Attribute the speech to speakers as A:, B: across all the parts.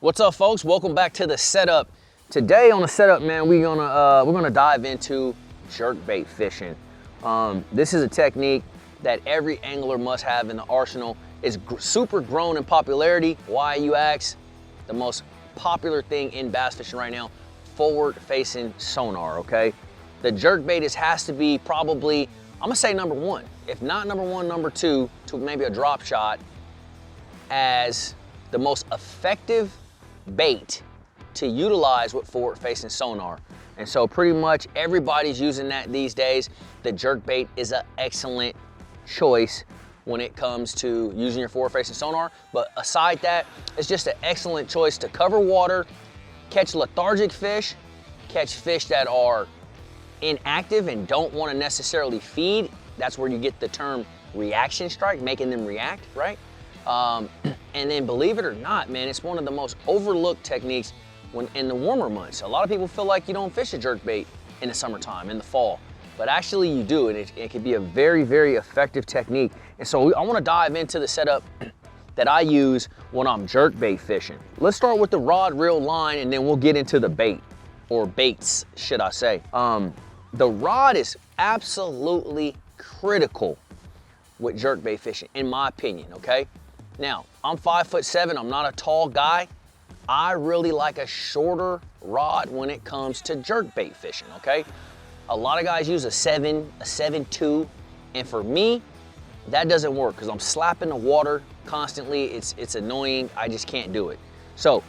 A: What's up, folks? Welcome back to the setup. Today on the setup, man, we're gonna dive into jerkbait fishing. This is a technique that every angler must have in the arsenal. It's super grown in popularity. Why, you ask? The most popular thing in bass fishing right now, forward-facing sonar. Okay, the jerkbait has to be probably, I'm gonna say number one, if not number one, number two, to maybe a drop shot, as the most effective bait to utilize with forward-facing sonar. And so pretty much everybody's using that these days. The jerkbait is an excellent choice when it comes to using your forward-facing sonar. But aside that, it's just an excellent choice to cover water, catch lethargic fish, catch fish that are inactive and don't want to necessarily feed. That's where you get the term reaction strike, making them react, right? And then believe it or not, man, it's one of the most overlooked techniques when in the warmer months. A lot of people feel like you don't fish a jerkbait in the summertime, in the fall, but actually you do, and it can be a very, very effective technique. And so I want to dive into the setup that I use when I'm jerkbait fishing. Let's start with the rod, reel, line, and then we'll get into the bait, or baits, should I say. The rod is absolutely critical with jerkbait fishing, in my opinion, okay? Now, I'm 5'7", I'm not a tall guy. I really like a shorter rod when it comes to jerkbait fishing, okay? A lot of guys use a 7.2, and for me, that doesn't work because I'm slapping the water constantly. It's annoying, I just can't do it. So,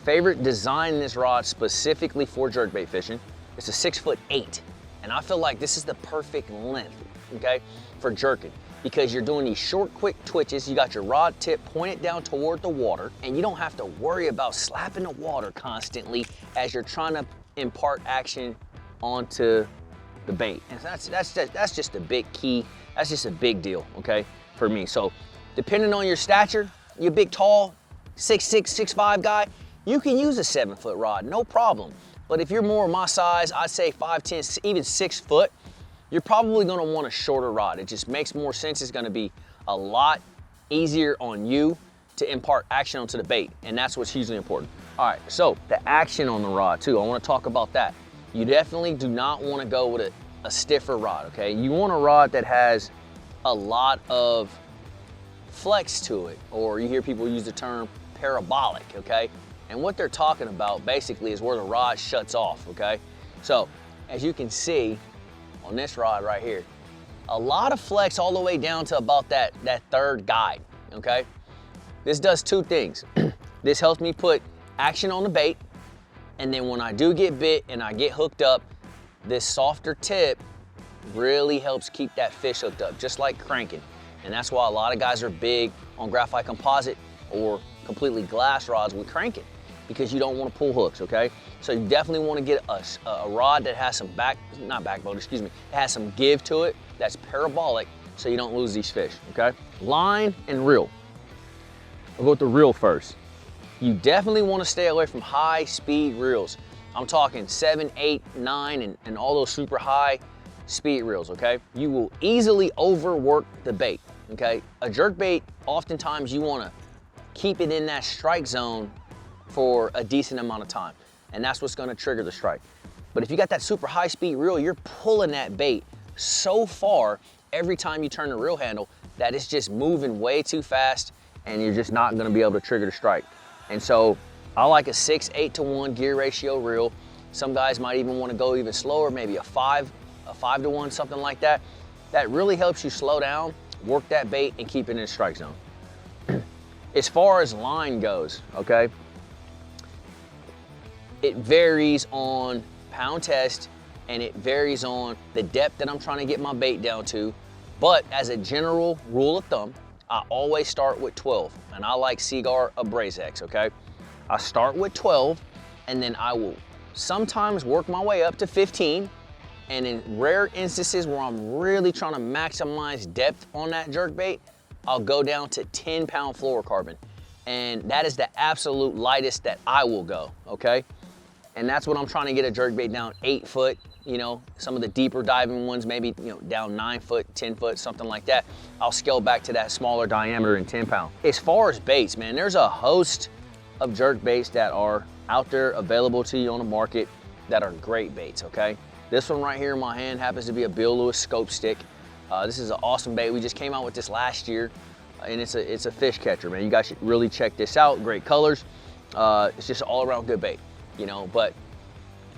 A: favorite design in this rod specifically for jerkbait fishing, it's a 6'8", and I feel like this is the perfect length, okay, for jerking. Because you're doing these short, quick twitches. You got your rod tip pointed down toward the water, and you don't have to worry about slapping the water constantly as you're trying to impart action onto the bait. And that's just a big key. That's just a big deal, okay, for me. So depending on your stature, you're big, tall, 6'6", 6'5" guy, you can use a 7-foot rod, no problem. But if you're more my size, I'd say 5'10", even 6 foot, you're probably gonna want a shorter rod. It just makes more sense. It's gonna be a lot easier on you to impart action onto the bait, and that's what's hugely important. All right, so the action on the rod too, I wanna talk about that. You definitely do not wanna go with a stiffer rod, okay? You want a rod that has a lot of flex to it, or you hear people use the term parabolic, okay? And what they're talking about basically is where the rod shuts off, okay? So, as you can see, on this rod right here, a lot of flex all the way down to about that third guide, okay? This does two things. This helps me put action on the bait, and then when I do get bit and I get hooked up, this softer tip really helps keep that fish hooked up, just like cranking. And that's why a lot of guys are big on graphite composite or completely glass rods with cranking, because you don't want to pull hooks, okay? So you definitely want to get a rod that has some it has some give to it, that's parabolic, so you don't lose these fish, okay? Line and reel. I'll go with the reel first. You definitely want to stay away from high speed reels. I'm talking 7, 8, 9, and all those super high speed reels, okay? You will easily overwork the bait, okay? A jerkbait, oftentimes you want to keep it in that strike zone for a decent amount of time, and that's what's going to trigger the strike. But if you got that super high speed reel, you're pulling that bait so far every time you turn the reel handle that it's just moving way too fast, and you're just not going to be able to trigger the strike. And so I like a 6-8 to 1 gear ratio reel. Some guys might even want to go even slower, maybe a 5 to 1, something like that. That really helps you slow down, work that bait, and keep it in the strike zone. As far as line goes, okay, it varies on pound test, and it varies on the depth that I'm trying to get my bait down to. But as a general rule of thumb, I always start with 12, and I like Seaguar Abrazex, okay? I start with 12, and then I will sometimes work my way up to 15, and in rare instances where I'm really trying to maximize depth on that jerkbait, I'll go down to 10-pound fluorocarbon, and that is the absolute lightest that I will go, okay? And that's what I'm trying to get a jerkbait down 8 foot, you know, some of the deeper diving ones, maybe, you know, down 9 foot, 10 foot, something like that. I'll scale back to that smaller diameter in 10 pound. As far as baits, man, there's a host of jerk baits that are out there available to you on the market that are great baits, okay? This one right here in my hand happens to be a Bill Lewis scope stick. This is an awesome bait. We just came out with this last year, and it's a fish catcher, man. You guys should really check this out. Great colors. It's just all around good bait, you know, but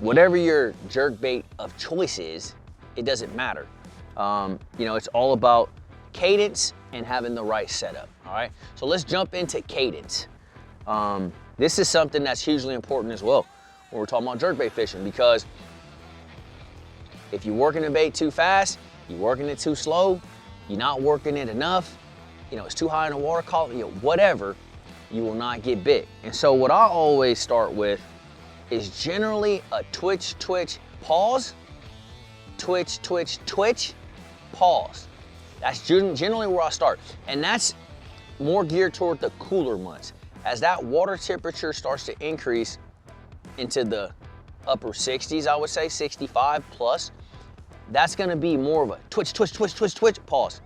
A: whatever your jerk bait of choice is, it doesn't matter. You know, it's all about cadence and having the right setup, all right? So let's jump into cadence. This is something that's hugely important as well when we're talking about jerkbait fishing, because if you're working the bait too fast, you're working it too slow, you're not working it enough, you know, it's too high in the water column, you know, whatever, you will not get bit. And so what I always start with is generally a twitch, twitch, pause, twitch, twitch, twitch, pause. That's generally where I start. And that's more geared toward the cooler months. As that water temperature starts to increase into the upper 60s, I would say 65 plus, that's gonna be more of a twitch, twitch, twitch, twitch, twitch, pause,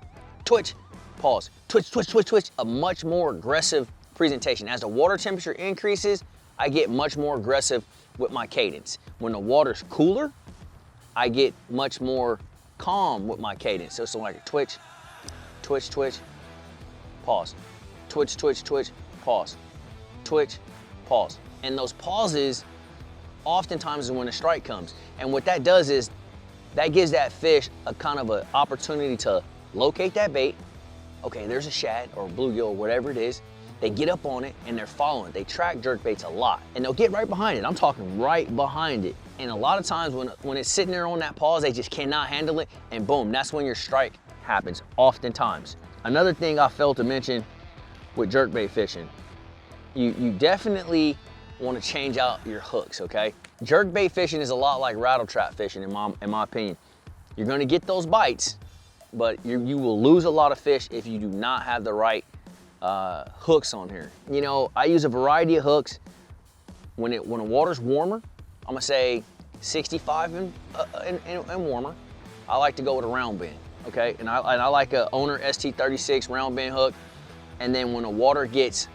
A: twitch, pause, twitch, twitch, twitch, twitch, a much more aggressive presentation. As the water temperature increases, I get much more aggressive with my cadence. When the water's cooler, I get much more calm with my cadence. So it's like a twitch, twitch, twitch, pause, twitch, twitch, twitch, pause, twitch, pause. And those pauses oftentimes is when a strike comes. And what that does is that gives that fish a kind of an opportunity to locate that bait. Okay, there's a shad or bluegill or whatever it is. They get up on it and they're following. They track jerkbaits a lot and they'll get right behind it. I'm talking right behind it. And a lot of times when it's sitting there on that pause, they just cannot handle it, and boom, that's when your strike happens, oftentimes. Another thing I failed to mention with jerkbait fishing, you definitely want to change out your hooks, okay? Jerkbait fishing is a lot like rattle trap fishing in my opinion. You're gonna get those bites, but you will lose a lot of fish if you do not have the right hooks on here. You know, I use a variety of hooks. When the water's warmer, I'm gonna say 65 and warmer, I like to go with a round bend, okay? And I like a Owner ST36 round bend hook. And then when the water gets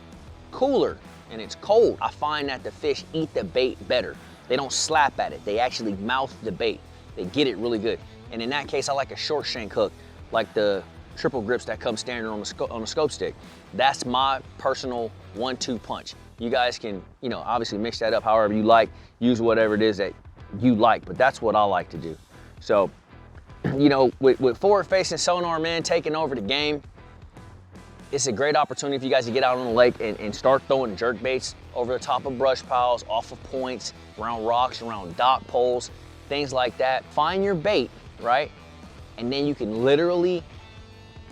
A: cooler and it's cold, I find that the fish eat the bait better. They don't slap at it. They actually mouth the bait. They get it really good. And in that case, I like a short shank hook, like the triple grips that come standard on the scope stick. That's my personal 1-2 punch. You guys can, you know, obviously mix that up however you like, use whatever it is that you like, but that's what I like to do. So, you know, with forward-facing sonar, man, taking over the game, it's a great opportunity for you guys to get out on the lake and start throwing jerk baits over the top of brush piles, off of points, around rocks, around dock poles, things like that. Find your bait, right? And then you can literally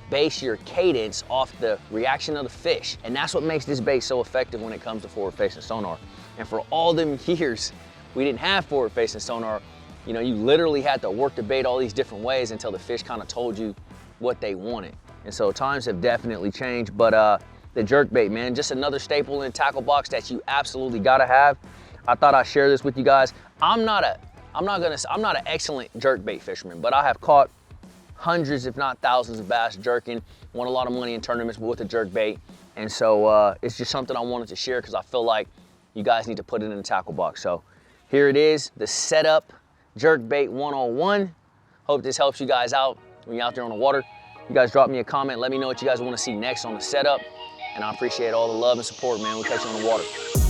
A: base your cadence off the reaction of the fish. And that's what makes this bait so effective when it comes to forward-facing sonar. And for all them years, we didn't have forward-facing sonar. You know, you literally had to work the bait all these different ways until the fish kind of told you what they wanted. And so times have definitely changed, but the jerkbait, man, just another staple in the tackle box that you absolutely gotta have. I thought I'd share this with you guys. I'm not an excellent jerkbait fisherman, but I have caught hundreds, if not thousands of bass jerking, won a lot of money in tournaments with a jerkbait. And so it's just something I wanted to share because I feel like you guys need to put it in the tackle box. So here it is, the setup jerkbait 101. Hope this helps you guys out when you're out there on the water. You guys drop me a comment. Let me know what you guys want to see next on the setup. And I appreciate all the love and support, man. We'll catch you on the water.